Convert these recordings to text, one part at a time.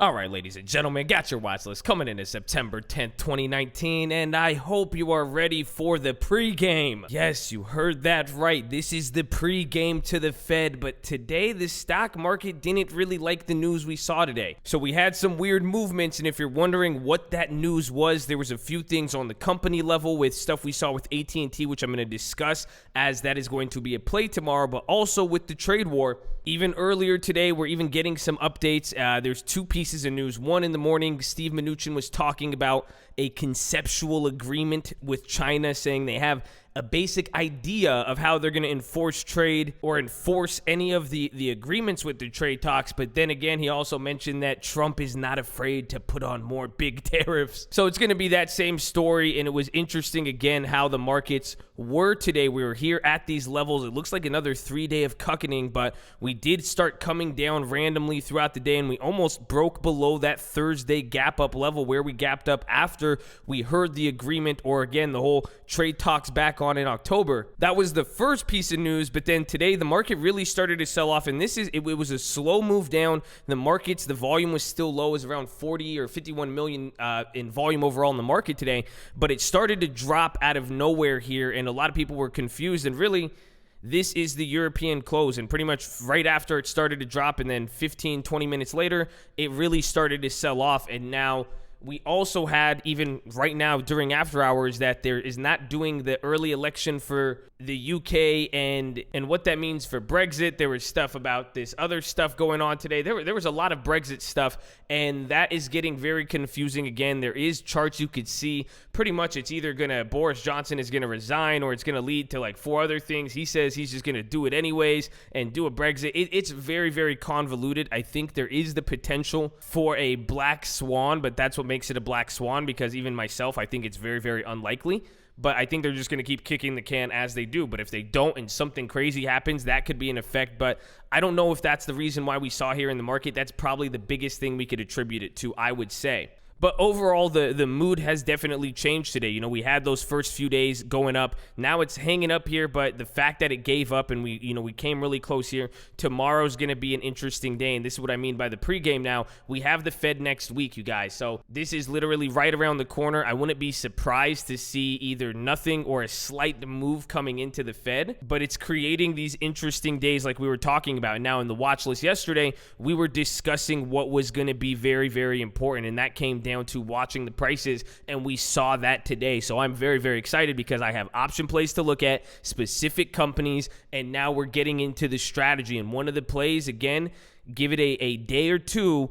All right, ladies and gentlemen, got your watch list coming into September 10th, 2019, and I hope you are ready for the pregame. Yes, you heard that right. This is the pregame to the Fed, but today the stock market didn't really like the news we saw today. So we had some weird movements, and if you're wondering what that news was, there was a few things on the company level with stuff we saw with AT&T, which I'm going to discuss as that is going to be a play tomorrow, but also with the trade war. Even earlier today, we're even getting some updates. There's two pieces of news. One in the morning, Steve Mnuchin was talking about a conceptual agreement with China, saying they have a basic idea of how they're going to enforce trade or enforce any of the agreements with the trade talks. But then again, he also mentioned that Trump is not afraid to put on more big tariffs. So it's going to be that same story. And it was interesting, again, how the markets were today. We were here at these levels. It looks like another 3-day of cuckening, but we did start coming down randomly throughout the day, and we almost broke below that Thursday gap up level where we gapped up after we heard the agreement, or again, the whole trade talks back on in October. That was the first piece of news, but then today the market really started to sell off, and it was a slow move down. The markets, the volume was still low. It was around 40 or 51 million in volume overall in the market today, but it started to drop out of nowhere here, and a lot of people were confused, and really, this is the European close, and pretty much right after it started to drop, and then 15, 20 minutes later, it really started to sell off, and now we also had, even right now during after hours, that there is not doing the early election for the UK and what that means for Brexit. There was stuff about this other stuff going on today. There was a lot of Brexit stuff, and that is getting very confusing again. There is charts you could see. Pretty much it's either Boris Johnson is going to resign, or it's going to lead to like 4 other things. He says he's just going to do it anyways and do a Brexit. It's very, very convoluted. I think there is the potential for a black swan, but that's what makes it a black swan, because even myself, I think it's very, very unlikely. But I think they're just going to keep kicking the can as they do. But if they don't and something crazy happens, that could be an effect. But I don't know if that's the reason why we saw here in the market. That's probably the biggest thing we could attribute it to, I would say. But overall, the mood has definitely changed today. You know, we had those first few days going up. Now it's hanging up here, but the fact that it gave up and we came really close here, tomorrow's going to be an interesting day. And this is what I mean by the pregame now. We have the Fed next week, you guys. So this is literally right around the corner. I wouldn't be surprised to see either nothing or a slight move coming into the Fed, but it's creating these interesting days like we were talking about. And now in the watch list yesterday, we were discussing what was going to be very, very important, and that came down to watching the prices, and we saw that today. So I'm very, very excited because I have option plays to look at, specific companies, and now we're getting into the strategy. And one of the plays, again, give it a day or two,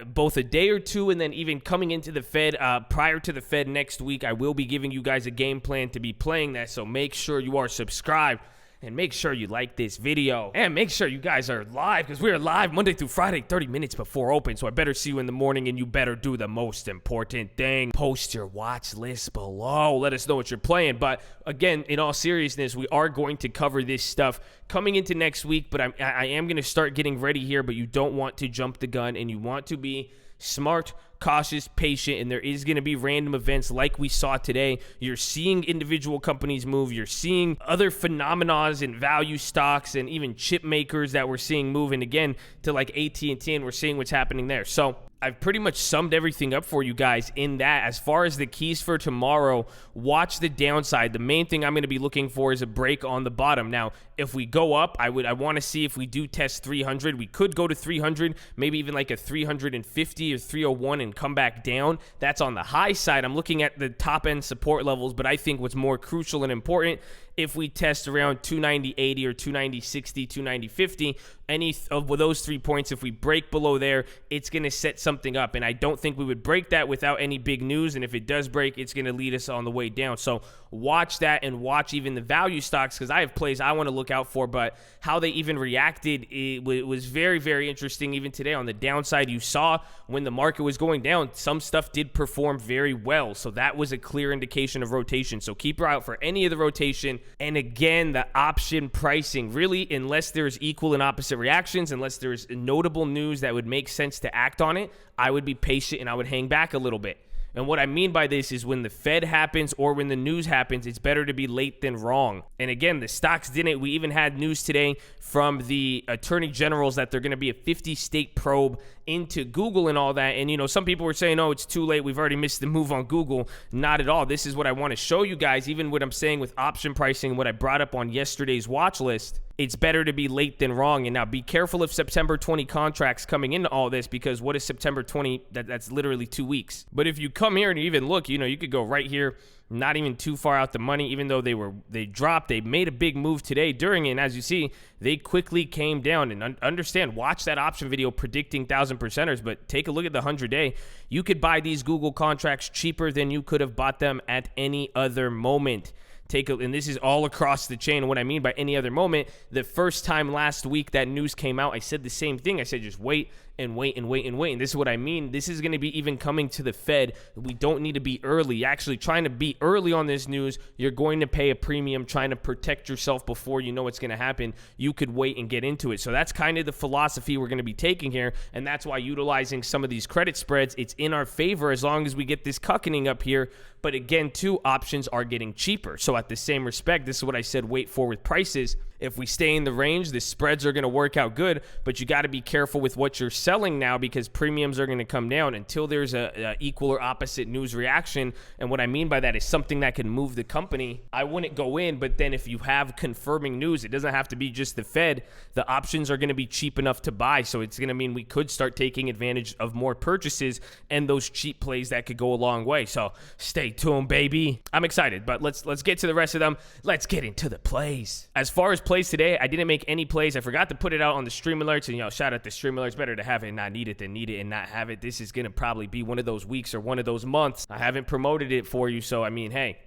both a day or two, and then even coming into the Fed, prior to the Fed next week, I will be giving you guys a game plan to be playing that. So make sure you are subscribed. And make sure you like this video. And make sure you guys are live, because we are live Monday through Friday, 30 minutes before open. So I better see you in the morning, and you better do the most important thing. Post your watch list below. Let us know what you're playing. But again, in all seriousness, we are going to cover this stuff coming into next week. But I am going to start getting ready here. But you don't want to jump the gun, and you want to be smart, cautious, patient, and there is going to be random events like we saw today. You're seeing individual companies move. You're seeing other phenomena in value stocks and even chip makers that we're seeing move. And again, to like AT&T, and we're seeing what's happening there. So I've pretty much summed everything up for you guys in that. As far as the keys for tomorrow, watch the downside. The main thing I'm going to be looking for is a break on the bottom. Now, if we go up, I want to see if we do test 300. We could go to 300, maybe even like a 350 or 301 and come back down. That's on the high side. I'm looking at the top end support levels, but I think what's more crucial and important, if we test around 290.80 or 290.60, 290.50, any of those 3 points, if we break below there, it's going to set something up. And I don't think we would break that without any big news. And if it does break, it's going to lead us on the way down. So watch that, and watch even the value stocks, because I have plays I want to look out for. But how they even reacted, it was very, very interesting. Even today on the downside, you saw when the market was going down, some stuff did perform very well. So that was a clear indication of rotation. So keep your eye out for any of the rotation. And again, the option pricing, really, unless there's equal and opposite reactions, unless there's notable news that would make sense to act on it, I would be patient and I would hang back a little bit. And what I mean by this is when the Fed happens or when the news happens, it's better to be late than wrong. And again, the stocks didn't. We even had news today from the attorney generals that they're going to be a 50-state probe into Google and all that. And, you know, some people were saying, oh, it's too late. We've already missed the move on Google. Not at all. This is what I want to show you guys, even what I'm saying with option pricing, what I brought up on yesterday's watch list. It's better to be late than wrong. And now be careful of September 20 contracts coming into all this, because what is September 20? That's literally 2 weeks. But if you come here and you even look, you know, you could go right here, not even too far out the money, even though they dropped. They made a big move today during it. And as you see, they quickly came down. And understand, watch that option video predicting 1,000%ers, but take a look at the 100-day. You could buy these Google contracts cheaper than you could have bought them at any other moment. And this is all across the chain. What I mean by any other moment, the first time last week that news came out, I said the same thing. I said, just wait and wait and wait and wait. And this is what I mean. This is going to be even coming to the Fed. We don't need to be early. Actually, trying to be early on this news, you're going to pay a premium. Trying to protect yourself before you know what's going to happen, you could wait and get into it. So that's kind of the philosophy we're going to be taking here. And that's why utilizing some of these credit spreads, it's in our favor as long as we get this cuckening up here. But again, too, options are getting cheaper. So at the same respect, this is what I said, wait for with prices. If we stay in the range, the spreads are going to work out good, but you got to be careful with what you're selling now, because premiums are going to come down until there's a equal or opposite news reaction. And what I mean by that is something that can move the company. I wouldn't go in, but then if you have confirming news, it doesn't have to be just the Fed. The options are going to be cheap enough to buy. So it's going to mean we could start taking advantage of more purchases and those cheap plays that could go a long way. So stay tuned, baby. I'm excited, but let's get to the rest of them. Let's get into the plays. As far as plays today, I didn't make any plays. I forgot to put it out on the stream alerts, and, you know, shout out to stream alerts. Better to have it and not need it than need it and not have it. This is going to probably be one of those weeks or one of those months. I haven't promoted it for you, so I mean, hey,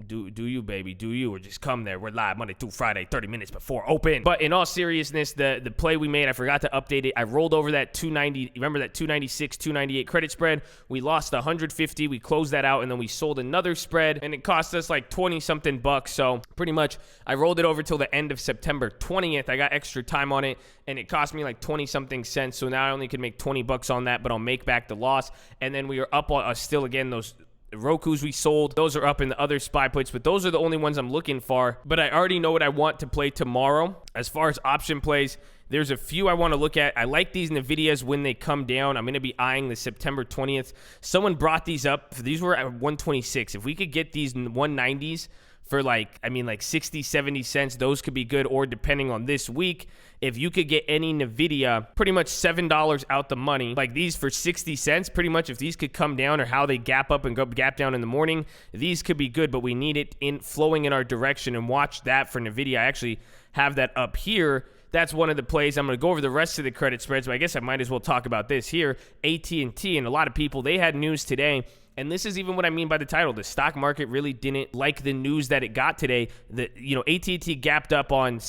do you, baby, do you, or just come there. We're live Monday through Friday, 30 minutes before open. But in all seriousness, the play we made, I forgot to update it. I rolled over that 290, remember that 296, 298 credit spread? We lost 150. We closed that out, and then we sold another spread, and it cost us like 20 something bucks. So pretty much I rolled it over till the end of September 20th. I got extra time on it, and it cost me like 20 something cents. So now I only can make 20 bucks on that, but I'll make back the loss. And then we are up on still again those Rokus we sold. Those are up in the other spy plates, but those are the only ones I'm looking for. But I already know what I want to play tomorrow. As far as option plays, there's a few I want to look at. I like these NVIDIAs when they come down. I'm going to be eyeing the September 20th. Someone brought these up. These were at 126. If we could get these 190s for like 60, 70 cents, those could be good. Or depending on this week, if you could get any NVIDIA, pretty much $7 out the money, like these for 60 cents, pretty much if these could come down, or how they gap up and go gap down in the morning, these could be good, but we need it flowing in our direction. And watch that for NVIDIA. I actually have that up here. That's one of the plays. I'm going to go over the rest of the credit spreads, but I guess I might as well talk about this here. AT&T, and a lot of people, they had news today. And this is even what I mean by the title. The stock market really didn't like the news that it got today. AT&T gapped up on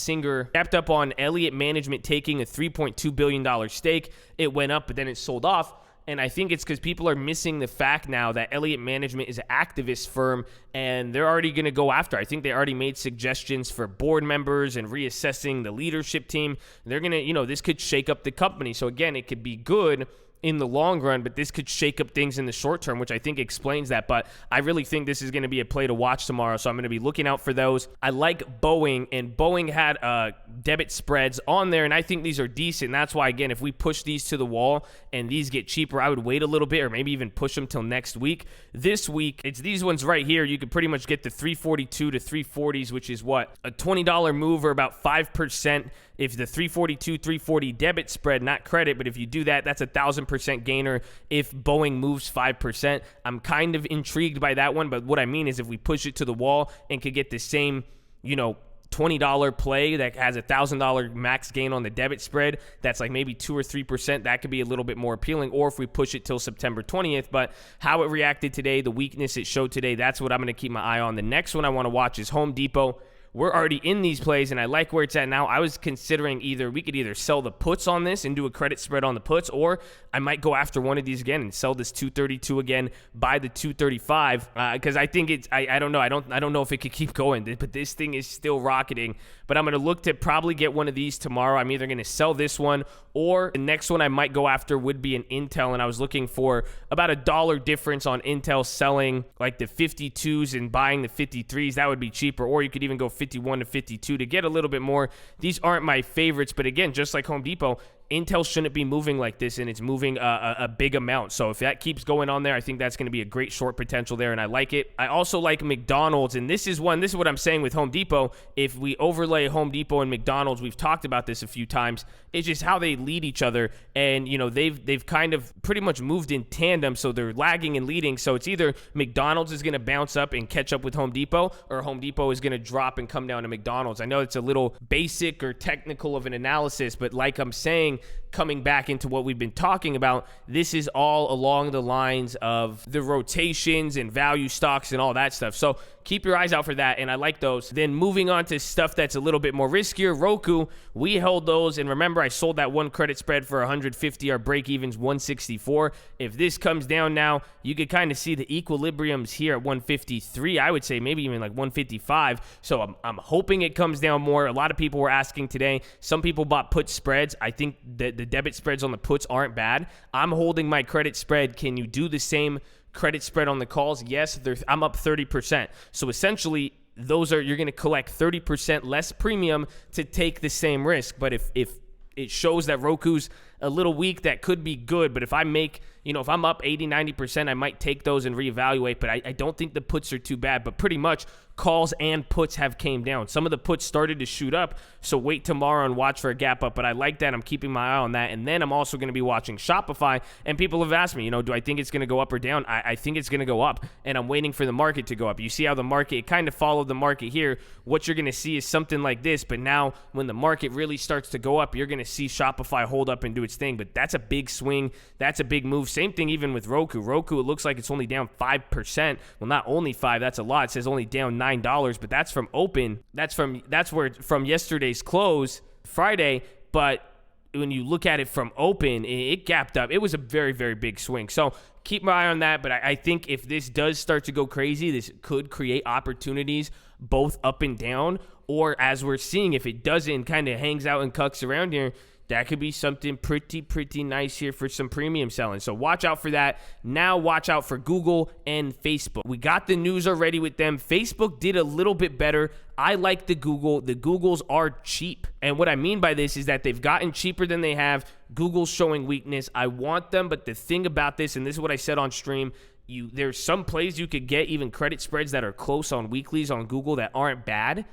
Elliott Management taking a $3.2 billion stake. It went up, but then it sold off. And I think it's because people are missing the fact now that Elliott Management is an activist firm, and they're already going to go after. I think they already made suggestions for board members and reassessing the leadership team. They're going to, this could shake up the company. So again, it could be good in the long run, but this could shake up things in the short term, which I think explains that. But I really think this is going to be a play to watch tomorrow, so I'm going to be looking out for those. I like Boeing, and Boeing had debit spreads on there, and I think these are decent. That's why, again, if we push these to the wall and these get cheaper, I would wait a little bit, or maybe even push them till next week. This week, it's these ones right here. You could pretty much get the 342 to 340s, which is what? A $20 move, or about 5%. If the 342, 340 debit spread, not credit, but if you do that, that's 1,000% gainer if Boeing moves 5%. I'm kind of intrigued by that one, but what I mean is if we push it to the wall and could get the same, $20 play that has $1,000 max gain on the debit spread, that's like maybe 2 or 3%, that could be a little bit more appealing. Or if we push it till September 20th, but how it reacted today, the weakness it showed today, that's what I'm going to keep my eye on. The next one I want to watch is Home Depot. we're already in these plays, and I like where it's at now. I was considering we could either sell the puts on this and do a credit spread on the puts, or I might go after one of these again and sell this 232 again, buy the 235, because I think I don't know. I don't know if it could keep going, but this thing is still rocketing. But I'm going to look to probably get one of these tomorrow. I'm either going to sell this one, or the next one I might go after would be an Intel, and I was looking for about $1 difference on Intel selling like the 52s and buying the 53s. That would be cheaper, or you could even go 51 to 52 to get a little bit more. These aren't my favorites, but again, just like Home Depot, Intel shouldn't be moving like this, and it's moving a big amount. So if that keeps going on there, I think that's going to be a great short potential there, and I like it. I also like McDonald's, and this is what I'm saying with Home Depot. If we overlay Home Depot and McDonald's, we've talked about this a few times, it's just how they lead each other, and they've kind of pretty much moved in tandem, so they're lagging and leading. So it's either McDonald's is going to bounce up and catch up with Home Depot, or Home Depot is going to drop and come down to McDonald's. I know it's a little basic or technical of an analysis, but like I'm saying, coming back into what we've been talking about, this is all along the lines of the rotations and value stocks and all that stuff. So keep your eyes out for that, and I like those. Then moving on to stuff that's a little bit more riskier, Roku, we held those, and remember I sold that one credit spread for 150, our break even's 164. If this comes down now, you could kind of see the equilibriums here at 153, I would say maybe even like 155. So I'm hoping it comes down more. A lot of people were asking today. Some people bought put spreads. I think that the debit spreads on the puts aren't bad. I'm holding my credit spread. Can you do the same credit spread on the calls? Yes, I'm up 30%. So essentially, you're going to collect 30% less premium to take the same risk. But if it shows that Roku's a little weak, that could be good. But if I make, if I'm up 80, 90%, I might take those and reevaluate. But I don't think the puts are too bad. But pretty much calls and puts have came down. Some of the puts started to shoot up, so wait tomorrow and watch for a gap up. But I like that. I'm keeping my eye on that. And then I'm also going to be watching Shopify. And people have asked me, do I think it's going to go up or down? I think it's going to go up, and I'm waiting for the market to go up. You see how the market, it kind of followed the market here. What you're going to see is something like this. But now when the market really starts to go up, you're going to see Shopify hold up and do its thing. But that's a big swing. That's a big move. Same thing even with Roku. Roku, it looks like it's only down 5%. Well, not only 5, that's a lot. It says only down $9, but that's from open. That's from yesterday's close, Friday. But when you look at it from open, it gapped up. It was a very, very big swing. So keep my eye on that. But I think if this does start to go crazy, this could create opportunities both up and down. Or as we're seeing, if it doesn't, kind of hangs out and cucks around here, that could be something pretty nice here for some premium selling. So watch out for that. Now watch out for Google and Facebook. We got the news already with them. Facebook did a little bit better. I like the Google. The Googles are cheap. And what I mean by this is that they've gotten cheaper than they have. Google's showing weakness. I want them, but the thing about this, and this is what I said on stream, there's some plays you could get, even credit spreads that are close on weeklies on Google that aren't bad.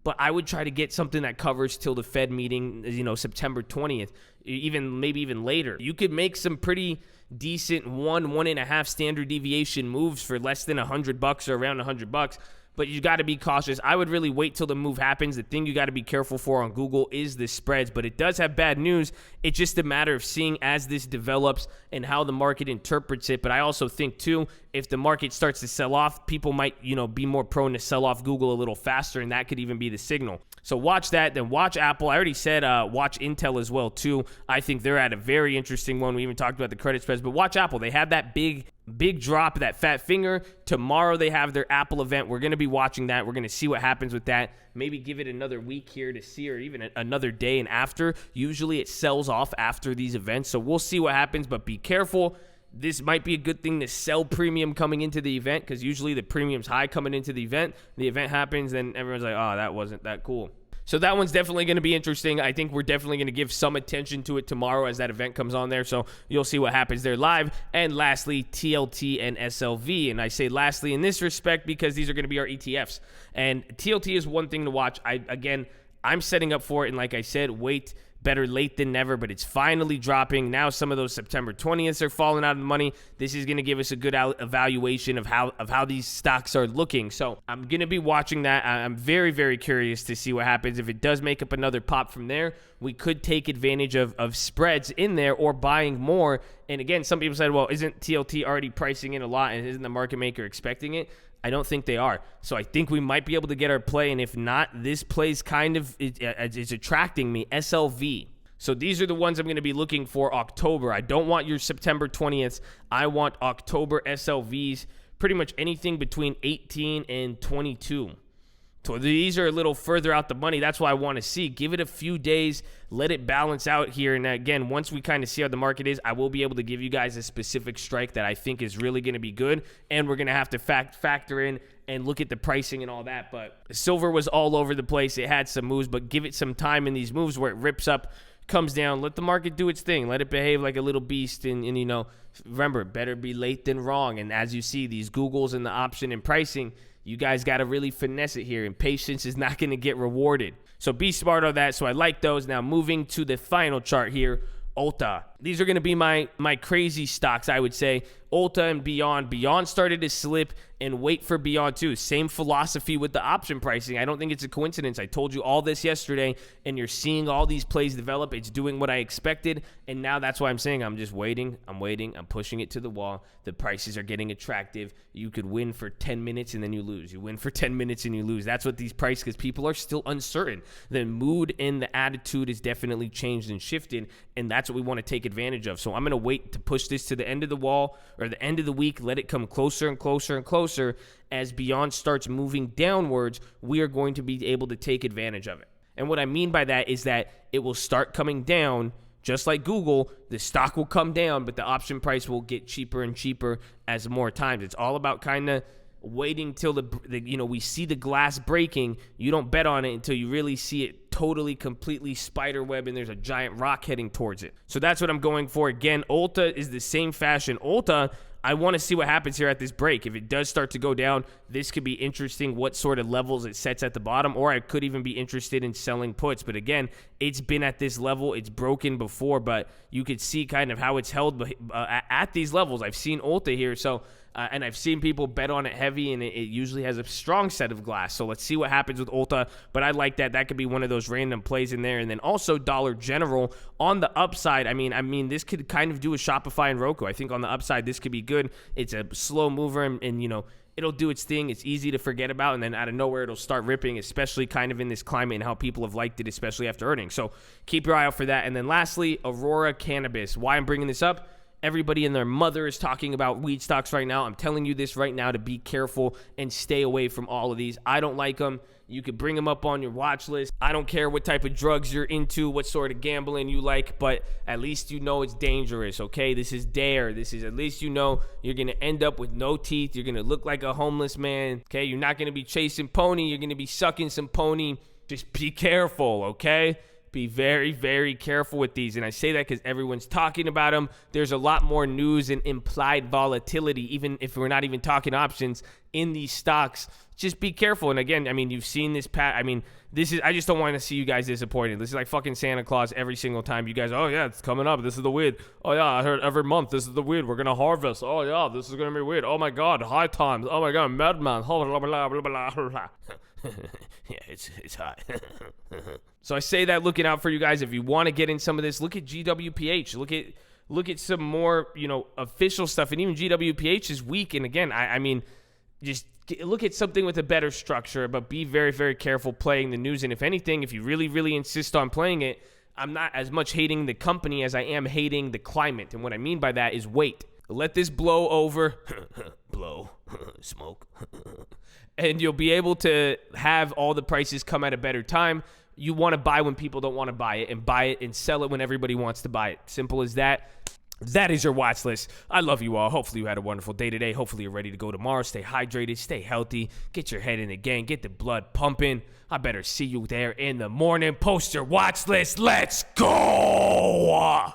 But I would try to get something that covers till the Fed meeting, September 20th, maybe even later. You could make some pretty decent 1.5 standard deviation moves for less than $100 or around $100. But you got to be cautious. I would really wait till the move happens. The thing you got to be careful for on Google is the spreads, but it does have bad news. It's just a matter of seeing as this develops and how the market interprets it. But I also think too, if the market starts to sell off, people might, be more prone to sell off Google a little faster, and that could even be the signal. So watch that. Then watch Apple. I already said watch Intel as well too. I think they're at a very interesting one. We even talked about the credit spreads, but watch Apple. They had that big drop, that fat finger. Tomorrow they have their Apple event. We're going to be watching that. We're going to see what happens with that. Maybe give it another week here to see, or even another day and after. Usually it sells off after these events, so we'll see what happens, but be careful. This might be a good thing to sell premium coming into the event, because usually the premium's high coming into the event. The event happens, then everyone's like, oh, that wasn't that cool. So that one's definitely going to be interesting. I think we're definitely going to give some attention to it tomorrow as that event comes on there. So you'll see what happens there live. And lastly, TLT and SLV. And I say lastly in this respect because these are going to be our ETFs. And TLT is one thing to watch. I'm setting up for it. And like I said, better late than never, but it's finally dropping. Now some of those September 20th are falling out of the money. This is going to give us a good evaluation of how these stocks are looking. So I'm going to be watching that. I'm very, very curious to see what happens. If it does make up another pop from there, we could take advantage of spreads in there or buying more. And again, some people said, well, isn't TLT already pricing in a lot, and isn't the market maker expecting it? I don't think they are. So I think we might be able to get our play, and if not, this play's kind of is attracting me. SLV. So these are the ones I'm going to be looking for October. I don't want your September 20th. I want October SLVs, pretty much anything between 18 and 22. So these are a little further out the money. That's why I want to see. Give it a few days. Let it balance out here. And again, once we kind of see how the market is, I will be able to give you guys a specific strike that I think is really going to be good. And we're going to have to factor in and look at the pricing and all that. But silver was all over the place. It had some moves, but give it some time in these moves where it rips up, comes down. Let the market do its thing. Let it behave like a little beast. And you know, remember, better be late than wrong. And as you see, these Googles and the option and pricing, you guys got to really finesse it here, and patience is not going to get rewarded. So be smart on that. So I like those. Now moving to the final chart here, Ulta. These are going to be my crazy stocks, I would say. Ulta and Beyond. Beyond started to slip, and wait for Beyond too. Same philosophy with the option pricing. I don't think it's a coincidence. I told you all this yesterday, and you're seeing all these plays develop. It's doing what I expected, and now that's why I'm saying I'm just waiting. I'm pushing it to the wall. The prices are getting attractive. You could win for 10 minutes and then you lose. You win for 10 minutes and you lose. That's what these prices, because people are still uncertain. The mood and the attitude is definitely changed and shifted, and that's what we want to take advantage of. So I'm going to wait to push this to the end of the wall or the end of the week. Let it come closer and closer and closer. As Beyond starts moving downwards, we are going to be able to take advantage of it. And what I mean by that is that it will start coming down. Just like Google, the stock will come down, but the option price will get cheaper and cheaper as more times. It's all about kind of waiting till we see the glass breaking. You don't bet on it until you really see it totally, completely spider web and there's a giant rock heading towards it. So that's what I'm going for. Again, Ulta is the same fashion. Ulta, I want to see what happens here at this break. If it does start to go down, this could be interesting, what sort of levels it sets at the bottom, or I could even be interested in selling puts. But again, it's been at this level. It's broken before, but you could see kind of how it's held at these levels. I've seen Ulta here, so and I've seen people bet on it heavy, and it usually has a strong set of glass. So let's see what happens with Ulta, but I like that. That could be one of those random plays in there. And then also Dollar General on the upside. I mean, this could kind of do a Shopify and Roku. I think on the upside, this could be good. It's a slow mover, and you know, it'll do its thing. It's easy to forget about, and then out of nowhere, it'll start ripping, especially kind of in this climate and how people have liked it, especially after earnings. So keep your eye out for that. And then lastly, Aurora Cannabis. Why I'm bringing this up? Everybody and their mother is talking about weed stocks right now. I'm telling you this right now to be careful and stay away from all of these. I don't like them. You could bring them up on your watch list. I don't care what type of drugs you're into, what sort of gambling you like, but at least you know it's dangerous, okay? This is dare. This is, at least you know you're going to end up with no teeth. You're going to look like a homeless man, okay? You're not going to be chasing pony. You're going to be sucking some pony. Just be careful, okay? Be very, very careful with these. And I say that because everyone's talking about them. There's a lot more news and implied volatility, even if we're not even talking options in these stocks. Just be careful. And again, I mean, you've seen this this is, I just don't want to see you guys disappointed. This is like fucking Santa Claus every single time. You guys, oh yeah, it's coming up. This is the weed. Oh yeah, I heard every month this is the weed. We're going to harvest. Oh yeah, this is going to be weed. Oh my God, high times. Oh my God, madman. Yeah, it's high. So I say that looking out for you guys. If you want to get in some of this, look at GWPH. Look at some more, official stuff. And even GWPH is weak. And again, I mean, just look at something with a better structure, but be very, very careful playing the news. And if anything, if you really, really insist on playing it, I'm not as much hating the company as I am hating the climate. And what I mean by that is wait. Let this blow over. Blow. Smoke. And you'll be able to have all the prices come at a better time. You want to buy when people don't want to buy it, and buy it and sell it when everybody wants to buy it. Simple as that. That is your watch list. I love you all. Hopefully you had a wonderful day today. Hopefully you're ready to go tomorrow. Stay hydrated. Stay healthy. Get your head in the game. Get the blood pumping. I better see you there in the morning. Post your watch list. Let's go.